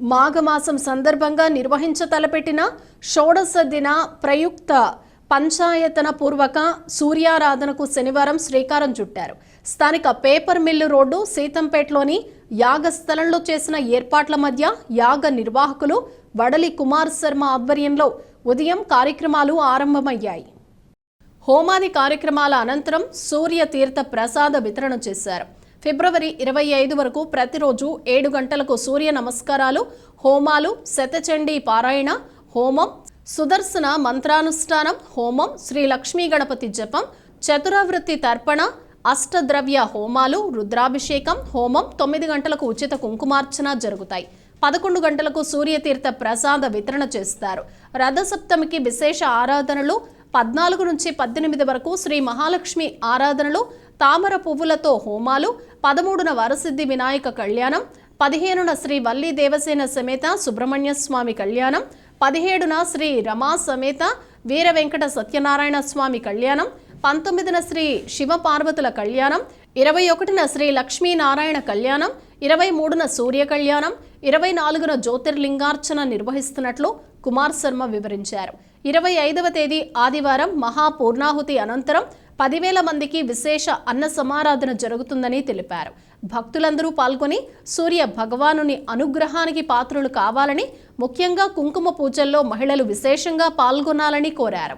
మాఘమాసం సందర్భంగా నిర్వహించతలపెట్టిన షోడశ దిన ప్రయుక్త పంచాయతన పూర్వక సూర్యారాధనకు శనివారం శ్రీకారం చుట్టారు. స్థానిక పేపర్ మిల్లు రోడ్డు సీతంపేటలోని యాగస్థలంలో చేసిన ఏర్పాట్ల మధ్య యాగ నిర్వాహకులు వడలి కుమార్ శర్మ ఆధ్వర్యంలో ఉదయం కార్యక్రమాలు ఆరంభమయ్యాయి. హోమాది కార్యక్రమాల అనంతరం సూర్య తీర్థ ప్రసాద వితరణ చేశారు. ఫిబ్రవరి 25 వరకు ప్రతిరోజు 7 గంటలకు సూర్య నమస్కారాలు, హోమాలు, శతచండీ పారాయణ, హోమం, సుదర్శన మంత్రానుష్ఠానం, హోమం, శ్రీ లక్ష్మీ గణపతి జపం, చతురావృత్తి తర్పణ, అష్టద్రవ్య హోమాలు, రుద్రాభిషేకం, హోమం, 9 గంటలకు ఉచిత కుంకుమార్చన జరుగుతాయి. 11 గంటలకు సూర్యతీర్థ ప్రసాద వితరణ చేస్తారు. రథసప్తమికి విశేష ఆరాధనలు, 14 నుంచి 18 వరకు శ్రీ మహాలక్ష్మి ఆరాధనలు, తామర పువ్వులతో హోమాలు, 13న వరసిద్ధి వినాయక కళ్యాణం, 15న శ్రీ వల్లి దేవసేన సమేత సుబ్రహ్మణ్య స్వామి కళ్యాణం, 17న శ్రీ రమా సమేత వీర వెంకట సత్యనారాయణ స్వామి కళ్యాణం, 19న శ్రీ శివ పార్వతుల కళ్యాణం, 21న శ్రీ లక్ష్మీనారాయణ కళ్యాణం, 23న సూర్య కళ్యాణం, 24న జ్యోతిర్లింగార్చన నిర్వహిస్తున్నట్లు కుమార్ శర్మ వివరించారు. 25వ తేదీ ఆదివారం మహాపూర్ణాహుతి అనంతరం 10,000 మందికి విశేష అన్న సమారాధన జరుగుతుందని తెలిపారు. భక్తులందరూ పాల్గొని సూర్య భగవానుని అనుగ్రహానికి పాత్రులు కావాలని, ముఖ్యంగా కుంకుమ పూజల్లో మహిళలు విశేషంగా పాల్గొనాలని కోరారు.